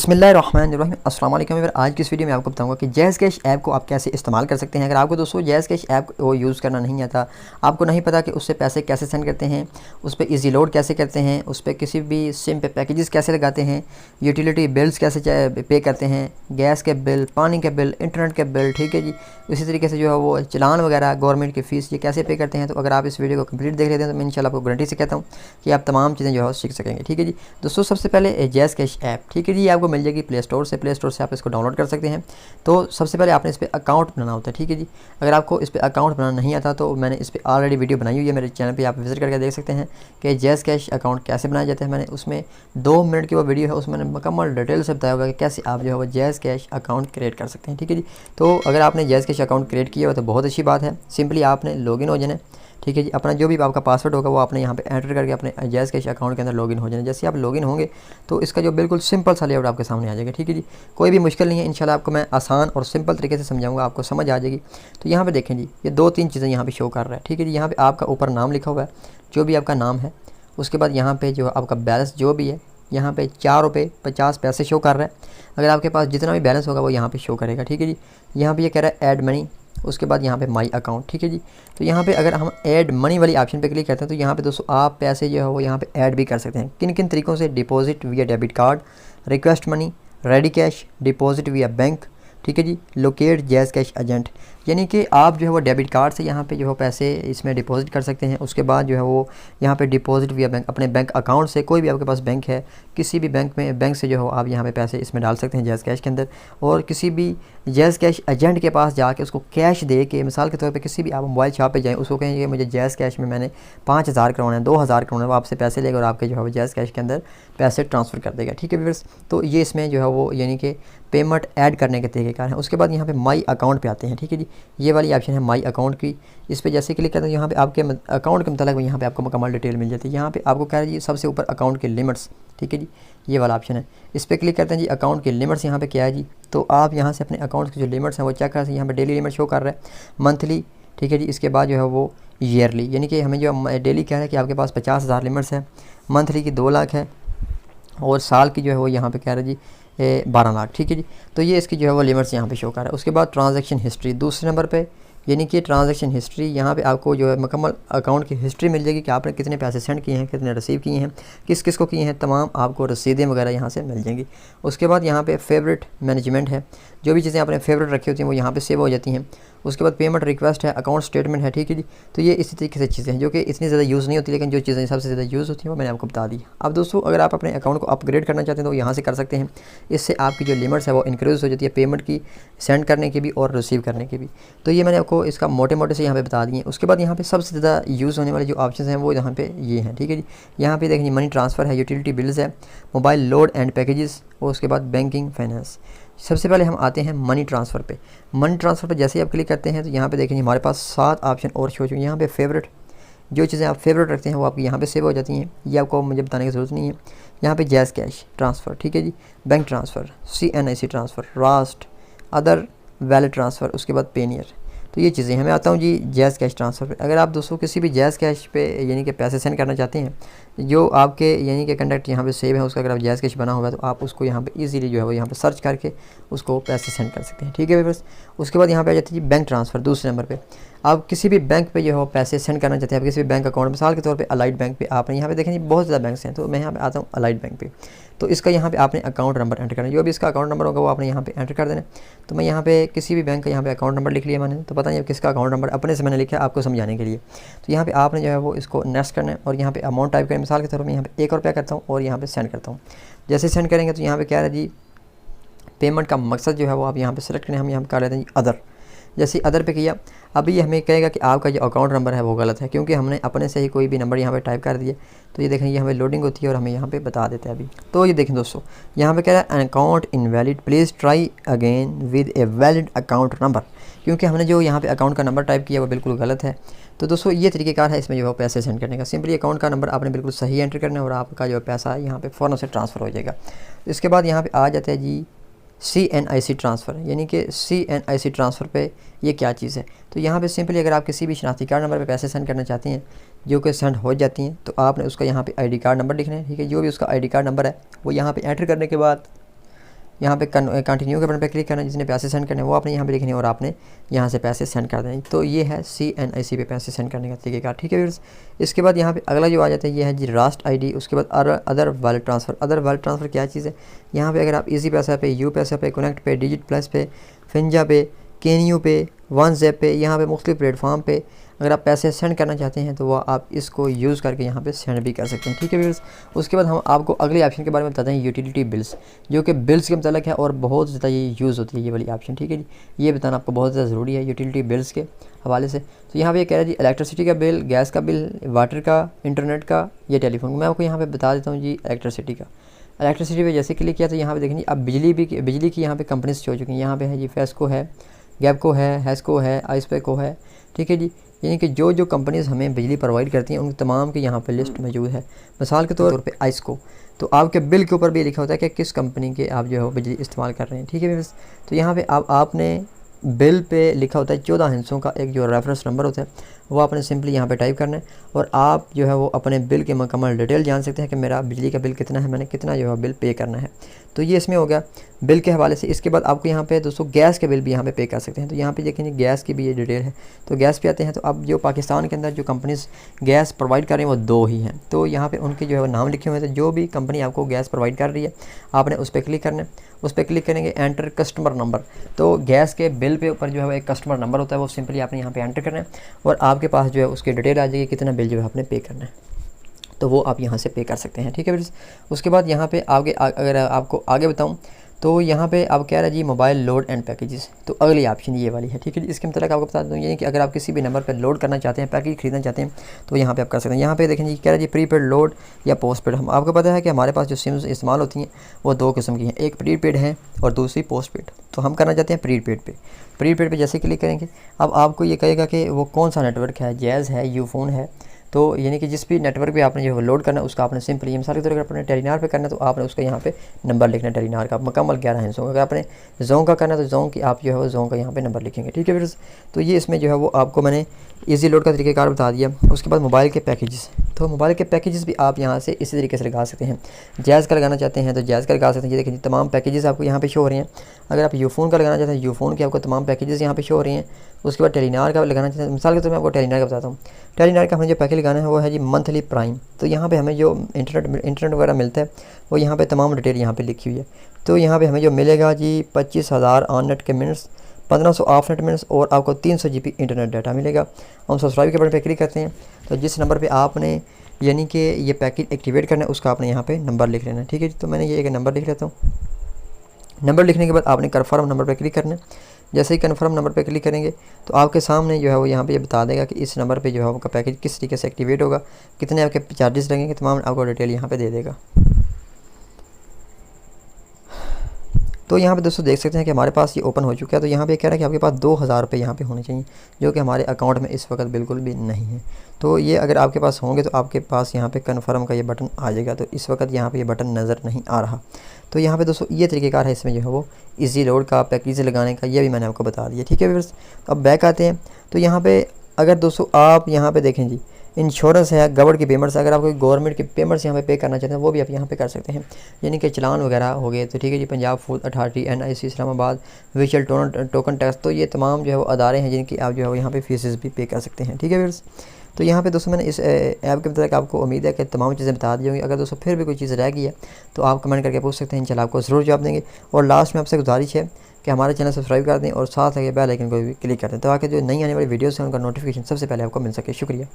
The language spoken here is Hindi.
बिस्मिल्लाहिर्रहमानिर्रहीम अस्सलाम वालेकुम। आज की इस वीडियो में आपको बताऊंगा कि जैज़ कैश ऐप को आप कैसे इस्तेमाल कर सकते हैं। अगर आपको दोस्तों जैज़ कैश ऐप को यूज़ करना नहीं आता, आपको नहीं पता कि उससे पैसे कैसे सेंड करते हैं, उस पर ईजी लोड कैसे करते हैं, उस पर किसी भी सिम पे पैकेजेस कैसे लगाते हैं, यूटिलिटी बिल्स कैसे पे करते हैं, गैस के बिल, पानी के बिल, इंटरनेट के बिल, ठीक है जी, इसी तरीके से जो है वो चलान वगैरह, गवर्नमेंट की फ़ीस, ये कैसे पे करते हैं। तो अगर आप इस वीडियो को कंप्लीट देख लेते हैं तो मैं इंशाल्लाह आपको गारंटी से कहता हूँ कि आप तमाम चीज़ें जो है सीख सकेंगे। ठीक है जी दोस्तों, सबसे पहले जैज़ कैश ऐप, ठीक है जी, आपको मिल जाएगी प्ले स्टोर से आप इसको डाउनलोड कर सकते हैं। तो सबसे पहले आपने इस पर अकाउंट बनाना होता है। ठीक है जी, अगर आपको इस पर अकाउंट बनाना नहीं आता तो मैंने इस पर ऑलरेडी वीडियो बनाई हुई है, मेरे चैनल पे आप विजिट करके देख सकते हैं कि जैज़ कैश अकाउंट कैसे बनाया जाता है। मैंने उसमें 2 मिनट की वो वीडियो है, उसमें मैंने मुकम्मल डिटेल से बताया होगा कि कैसे आप जो है वो जैज़ कैश अकाउंट क्रिएट कर सकते हैं। ठीक है जी, तो अगर आपने जैज़ कैश अकाउंट क्रिएट किया हो तो बहुत अच्छी बात है। सिंपली आपने लॉगिन हो जाना है। ठीक है जी, अपना जो भी आपका पासवर्ड होगा वो आपने यहाँ पे एंटर करके अपने जैज़ कैश अकाउंट के अंदर लॉगिन हो जाना। जैसे आप लॉगिन होंगे तो इसका जो बिल्कुल सिंपल सा लेआउट आपके सामने आ जाएगा। ठीक है जी, कोई भी मुश्किल नहीं है, इंशाल्लाह आपको मैं आसान और सिंपल तरीके से समझाऊंगा, आपको समझ आ जाएगी। तो यहाँ पे देखें जी, ये 2-3 चीज़ें यहाँ पे शो कर रहा है। ठीक है जी, यहाँ पे आपका ऊपर नाम लिखा हुआ है, जो भी आपका नाम है, उसके बाद यहाँ पे जो आपका बैलेंस जो भी है, यहाँ पे 4 रुपये 50 पैसे शो कर रहा है। अगर आपके पास जितना भी बैलेंस होगा वो यहाँ पे शो करेगा। ठीक है जी, यहाँ पे ये कह रहा है ऐड मनी, उसके बाद यहाँ पे माई अकाउंट। ठीक है जी, तो यहाँ पे अगर हम ऐड मनी वाली ऑप्शन पे क्लिक करते हैं तो यहाँ पे दोस्तों आप पैसे जो है वो यहाँ पे ऐड भी कर सकते हैं। किन किन तरीक़ों से? डिपॉजिट विया debit card, request money, ready cash, deposit विया बैंक। ठीक है जी, लोकेट जैज़ कैश एजेंट, यानी कि आप जो है वो डेबिट कार्ड से यहाँ पे जो है पैसे इसमें डिपॉजिट कर सकते हैं। उसके बाद जो है वो यहाँ पे डिपॉजिट विया बैंक, अपने बैंक अकाउंट से, कोई भी आपके पास बैंक है, किसी भी बैंक से जो है आप यहाँ पे पैसे इसमें डाल सकते हैं जैज़ कैश के अंदर। और किसी भी जैज़ कैश एजेंट के पास जाके उसको कैश दे के, मिसाल के तौर पे किसी भी आप मोबाइल शॉप पे जाएँ, उसको कहेंगे मुझे जैज़ कैश में मैंने 5000 करवाना है, 2000 करवाना है, वो आपसे पैसे लेगा और आपके जो है वो जैज़ कैश के अंदर पैसे ट्रांसफ़र कर देगा। ठीक है व्यूअर्स, तो ये इसमें जो है वो यानी कि पेमेंट ऐड करने के तरीक़ेकार हैं। उसके बाद यहाँ पे माई अकाउंट पे आते हैं। ठीक है जी, ये वाली ऑप्शन है माई अकाउंट की, इस पर जैसे क्लिक करते हैं यहाँ पे आपके अकाउंट के मतलब यहाँ पे आपको मुकम्मल डिटेल मिल जाती है। यहाँ पे आपको कह रहा है जी सबसे ऊपर अकाउंट के लिमिट्स। ठीक है जी, ये वाला ऑप्शन है, इस पर क्लिक करते हैं जी। अकाउंट के लिमिट्स यहाँ पे क्या है जी, तो आप यहाँ से अपने अकाउंट के जो लिमिट्स हैं वो चेक कर सकते हैं। यहाँ पे डेली लिमिट शो कर रहा है, मंथली, ठीक है जी, इसके बाद जो है वो ईयरली, यानी कि हमें जो डेली कह रहा है कि आपके पास 50,000 लिमिट्स है, मंथली की 2 लाख है, और साल की जो है वो यहाँ पे कह रहा है जी 12 लाख। ठीक है जी, तो ये इसकी जो है वो लिमिट्स यहाँ पे शो कर रहा है। उसके बाद ट्रांजैक्शन हिस्ट्री दूसरे नंबर पे, यानी कि ट्रांजैक्शन हिस्ट्री, यहाँ पे आपको जो है मुकम्मल अकाउंट की हिस्ट्री मिल जाएगी कि आपने कितने पैसे सेंड किए हैं, कितने रिसीव किए हैं, किस किस को किए हैं, तमाम आपको रसीदें वगैरह यहाँ से मिल जाएंगी। उसके बाद यहाँ पे फेवरेट मैनेजमेंट है, जो भी चीज़ें आपने फेवरेट रखी होती हैं वो यहाँ पे सेव हो जाती हैं। उसके बाद पेमेंट रिक्वेस्ट है, अकाउंट स्टेटमेंट है। ठीक है जी, तो ये इसी तरीके से चीज़ें हैं जो कि इतनी ज़्यादा यूज़ नहीं होती, लेकिन जो चीज़ें सबसे ज़्यादा यूज़ होती हैं वो मैंने आपको बता दी। अब दोस्तों अगर आप अपने अकाउंट को अपग्रेड करना चाहते हैं तो यहाँ से कर सकते हैं, इससे आपकी जो लिमिट्स है वो इंक्रीज़ हो जाती है, पेमेंट की, सेंड करने की भी और रिसीव करने की भी। तो ये मैंने आपको इसका मोटे से यहाँ पे बता दिए। उसके बाद यहाँ पे सबसे ज़्यादा यूज़ होने वाले जो ऑप्शन हैं वो यहाँ पे ये हैं। ठीक है जी, यहाँ पे देखिए मनी ट्रांसफ़र है, यूटिलिटी बिल्स है, मोबाइल लोड एंड पैकेजेस, और उसके बाद बैंकिंग फाइनेंस। सबसे पहले हम आते हैं मनी ट्रांसफ़र पे। मनी ट्रांसफ़र पे जैसे ही आप क्लिक करते हैं तो यहाँ पे देखेंगे हमारे पास 7 ऑप्शन और शो हो चुके हैं। यहाँ पे फेवरेट, जो चीज़ें आप फेवरेट रखते हैं वो आपकी यहाँ पे सेव हो जाती हैं, ये आपको मुझे बताने की ज़रूरत नहीं है। यहाँ पे जैज़ कैश ट्रांसफ़र, ठीक है जी, bank transfer, CNIC transfer, Raast, other wallet transfer, उसके बाद पेनियर। तो ये चीज़ें हैं। मैं आता हूँ जी जैज़ कैश ट्रांसफ़र पे। अगर आप दोस्तों किसी भी जैज़ कैश पे यानी कि पैसे सेंड करना चाहते हैं, जो आपके यानी कि कंडक्ट यहाँ पे सेव है उसका अगर आप जैज़ कैश बना होगा तो आप उसको यहाँ पे इजीली जो है वो यहाँ पे सर्च करके उसको पैसे सेंड कर सकते हैं। ठीक है बस। उसके बाद यहाँ पे आ जाती है बैंक ट्रांसफ़र दूसरे नंबर पे। आप किसी भी बैंक पे जो है पैसे सेंड करना चाहते हैं, आप किसी भी बैंक अकाउंट, मिसाल के तौर पे अलाइड बैंक पे आपने यहाँ पे देखेंगे बहुत ज़्यादा बैंक्स हैं, तो मैं यहाँ पे आता हूँ अलाइड बैंक पे। तो इसका यहाँ पे आपने अकाउंट नंबर एंटर करना है, जो भी इसका अकाउंट नंबर होगा वो आपने यहाँ पे एंटर कर देना। तो मैं यहाँ पे किसी भी बैंक का यहाँ पे अकाउंट नंबर लिख लिया मैंने, तो पता नहीं किसका अकाउंट नंबर, अपने से मैंने लिखा है आपको समझाने के लिए। तो यहाँ पे आपने जो है वो इसको नेक्स्ट करना है और यहाँ पे अमाउंट टाइप करें, मिसाल के तौर पर मैं यहाँ पे 1 रुपया करता हूँ और यहाँ पे सेंड करता हूँ। जैसे सेंड करेंगे तो यहाँ पे क्या है जी, पेमेंट का मकसद जो है वो आप यहाँ पे सेलेक्ट करें। हम यहाँ पे कर लेते हैं अदर। जैसे अदर पे किया, अभी ये हमें कहेगा कि आपका जो अकाउंट नंबर है वो गलत है, क्योंकि हमने अपने से ही कोई भी नंबर यहाँ पे टाइप कर दिया। तो ये देखें ये हमें लोडिंग होती है और हमें यहाँ पे बता देते हैं अभी। तो ये देखें दोस्तों, यहाँ पे कह रहा है account invalid, please try again with a valid account number, क्योंकि हमने जो यहाँ पे अकाउंट का नंबर टाइप किया वो बिल्कुल गलत है। तो दोस्तों ये तरीक़ेकार है इसमें जो है पैसे सेंड करने का। सिंपली अकाउंट का नंबर आपने बिल्कुल सही एंटर करना है और आपका जो पैसा यहाँ पे फ़ौरन से ट्रांसफ़र हो जाएगा। इसके बाद यहाँ पे आ जाता है जी CNIC ट्रांसफ़र, यानी कि CNIC ट्रांसफ़र पे ये क्या चीज़ है। तो यहाँ पे सिंपली अगर आप किसी भी शनाख्ती कार्ड नंबर पे पैसे सेंड करना चाहते हैं जो कि सेंड हो जाती हैं, तो आपने उसका यहाँ पे ID कार्ड नंबर लिखना है। ठीक है, जो भी उसका ID कार्ड नंबर है वो यहाँ पे एंटर करने के बाद यहाँ पे कंटिन्यू के बटन पे क्लिक करना है, जिसने पैसे सेंड करने वो आपने यहाँ पे लिखने और आपने यहाँ से पैसे सेंड कर देने। तो ये है CNIC पे पैसे सेंड करने का तरीका, ठीक है व्यूअर्स। इसके बाद यहाँ पे अगला जो आ जाता है ये है जी रास्ट ID। उसके बाद other wallet transfer. Other wallet transfer क्या चीज़ है, यहाँ पे अगर आप ईजी पैसा पे, यू पैसा पे, कनेक्ट पे, डिजिट प्लस पे, फिंजा पे, केनियो पे, वन ज़ैप पे, यहाँ पे मुख्तलिफ प्लेटफॉर्म पे अगर आप पैसे सेंड करना चाहते हैं तो वह आप इसको यूज़ करके यहाँ पे सेंड भी कर सकते हैं, ठीक है व्यूअर्स। उसके बाद हम आपको अगले ऑप्शन के बारे में बताते हैं यूटिलिटी बिल्स, जो कि बिल्स के मतलब है और बहुत ज़्यादा ये यूज़ होती है ये वाली ऑप्शन, ठीक है जी। ये बताना आपको बहुत ज़्यादा ज़रूरी है यूटिलिटी बिल्स के हवाले से। तो यहाँ पे ये कह रहा है जी इलेक्ट्रिसिटी का बिल, गैस का बिल, वाटर का, इंटरनेट का, या टेलीफोन। मैं आपको यहाँ पर बता देता हूँ जी इलेक्ट्रिसिटी का। इलेक्ट्रिसिटी पे जैसे क्लिक किया तो यहाँ पे देखेंगे अब बिजली की यहाँ पे कंपनीज हो चुकी हैं। यहाँ पे है जी फेस्को है, गैपको है, हेस्को है, आइसपेको है, ठीक है जी। यानी कि जो कंपनीज़ हमें बिजली प्रोवाइड करती हैं उन तमाम की यहाँ पे लिस्ट मौजूद है। मिसाल के तौर पे आइसको, तो आपके बिल के ऊपर भी लिखा होता है कि किस कंपनी के आप जो है बिजली इस्तेमाल कर रहे हैं, ठीक है बस। तो यहाँ पे आपने बिल पे लिखा होता है 14 हिस्सों का एक जो रेफरेंस नंबर होता है वो आपने सिंपली यहाँ पे टाइप करना है और आप जो है वो अपने बिल के मुकम्मल डिटेल जान सकते हैं कि मेरा बिजली का बिल कितना है, मैंने कितना जो है बिल पे करना है। तो ये इसमें हो गया बिल के हवाले से। इसके बाद आपको यहाँ पे दोस्तों गैस के बिल भी यहाँ पे कर सकते हैं। तो यहाँ पे देखेंगे गैस की भी ये डिटेल है। तो गैस पे आते हैं तो अब जो पाकिस्तान के अंदर जो कंपनीज गैस प्रोवाइड कर रही हैं वो 2 ही हैं। तो यहाँ पे उनके जो है नाम लिखे हुए हैं। तो जो भी कंपनी आपको गैस प्रोवाइड कर रही है आपने उस पर क्लिक करना है। उस पर क्लिक करेंगे एंटर कस्टमर नंबर। तो गैस के बिल पे ऊपर जो है एक कस्टमर नंबर होता है, वो सिंपली आपने यहाँ पे एंटर करना है और आपके पास जो है उसकी डिटेल आ जाएगी कितना बिल जो है आपने पे करना है। तो वो आप यहाँ से पे कर सकते हैं, ठीक है। उसके बाद यहाँ पे आगे अगर आपको आगे बताऊँ तो यहाँ पे आप कह रहे हैं जी मोबाइल लोड एंड पैकेजेस। तो अगली ऑप्शन ये वाली है, ठीक है जी। इसके मतलब आपको बता दूँ यानी कि अगर आप किसी भी नंबर पर लोड करना चाहते हैं, पैकेज खरीदना चाहते हैं तो यहाँ पे आप कर सकते हैं। यहाँ पे देखें जी कह रहा है जी प्रीपेड लोड या पोस्ट पेड। हम आपको पता है कि हमारे पास जो सिम्स इस्तेमाल होती हैं वो 2 किस्म की हैं, एक प्रीपेड है और दूसरी पोस्ट पेड। तो हम करना चाहते हैं प्रीपेड पे जैसे क्लिक करेंगे अब आपको ये कहेगा कि वो कौन सा नेटवर्क है, जैज़ है, यूफोन है। तो यानी कि जिस भी नेटवर्क पे आपने जो लोड करना है उसका आपने सिंपली मिसाल के तौर पर अपने टेलीनार पे करना है तो आपने उसका यहाँ पे नंबर लिखना है, टेलीनार का मुकम्मल 11 हिस्सों का। अगर आपने जोन का करना है तो जोन की आप जो है वो जोन का यहाँ पे नंबर लिखेंगे, ठीक है फिर। तो ये इसमें जो है वो आपको मैंने ईजी लोड का तरीक़ाकार बता दिया। उसके बाद मोबाइल के पैकेजेस। तो मोबाइल के पैकेजेस भी आप यहाँ से इसी तरीके से लगा सकते हैं। जैज़ का लगाना चाहते हैं तो जैज़ का लगा सकते हैं। ये देखिए तमाम पैकेजेस आपको यहाँ पे शो हो रहे हैं। अगर आप यूफोन का लगाना चाहते हैं यूफोन के आपको तमाम पैकेजेस यहाँ पे शो हो रही हैं। उसके बाद टेलीनार का लगाना चाहते हैं, मिसाल के तौर पर मैं आपको टेलीनार का बताता हूँ। टेलीनार का हमें जो पैकेज लगाना है वो है जी मंथली प्राइम। तो यहाँ पे हमें जो इंटरनेट वगैरह मिलता है वो यहाँ पे तमाम डिटेल यहाँ पे लिखी हुई है। तो यहाँ पे हमें जो मिलेगा जी 25,000 ऑन नेट के मिनट्स, 1500 ऑफ नेट मिनट्स और आपको 300 GB इंटरनेट डाटा मिलेगा। हम सब्सक्राइब के बटन पे क्लिक करते हैं तो जिस नंबर पे आपने यानी कि ये पैकेज एक्टिवेट करना है उसका आपने यहाँ पे नंबर लिख लेना है, ठीक है। तो मैंने ये एक नंबर लिख लेता हूँ। नंबर लिखने के बाद आपने कन्फर्म नंबर पे क्लिक करना है। जैसे ही कन्फर्म नंबर पे क्लिक करेंगे तो आपके सामने जो है वो यहाँ पे ये बता देगा कि इस नंबर पे जो है आपका पैकेज किस तरीके से एक्टिवेट होगा, कितने आपके चार्जेस लगेंगे, तमाम आपको डिटेल यहाँ पे दे देगा। तो यहाँ पे दोस्तों देख सकते हैं कि हमारे पास ये ओपन हो चुका है। तो यहाँ पे कह रहा है कि आपके पास 2,000 रुपये यहाँ पे होने चाहिए, जो कि हमारे अकाउंट में इस वक्त बिल्कुल भी नहीं है। तो ये अगर आपके पास होंगे तो आपके पास यहाँ पे कन्फर्म का ये बटन आ जाएगा। तो इस वक्त यहाँ पे ये बटन नज़र नहीं आ रहा। तो यहाँ पे दोस्तों ये तरीक़ेकार है इसमें जो है वो ईजी लोड का, पैकेज लगाने का, ये भी मैंने आपको बता दिया, ठीक है व्यूअर्स। अब बैक आते हैं तो यहाँ पे अगर दोस्तों आप यहाँ पे देखें जी इंश्योरेंस है, गवर्नमेंट की पेमेंट्स, अगर आप कोई गवर्नमेंट की पेमेंट्स यहाँ पे करना चाहते हैं वो भी आप यहाँ पे कर सकते हैं। यानी कि चलान वगैरह हो गए तो ठीक है जी, Punjab food authority, NIC Islamabad, विचुअल टोकन टैक्स। तो ये तमाम जो है वो अदारे हैं जिनकी आप जो है यहाँ पे फीसेस भी पे कर सकते हैं, ठीक है व्यूअर्स। तो यहाँ पे दोस्तों मैंने इस ऐप के मतलब आपको उम्मीद है कि तमाम चीज़ें बता दी होंगी। अगर दोस्तों फिर भी कोई चीज़ रह गई है तो आप कमेंट करके पूछ सकते हैं, इंशाल्लाह आपको ज़रूर जवाब देंगे। और लास्ट में आपसे गुजारिश है कि हमारे चैनल सब्सक्राइब कर दें और साथ लगे बेल आइकन को भी क्लिक कर दें ताकि जो नई आने वाली वीडियोस हैं उनका नोटिफिकेशन सबसे पहले आपको मिल सके। शुक्रिया।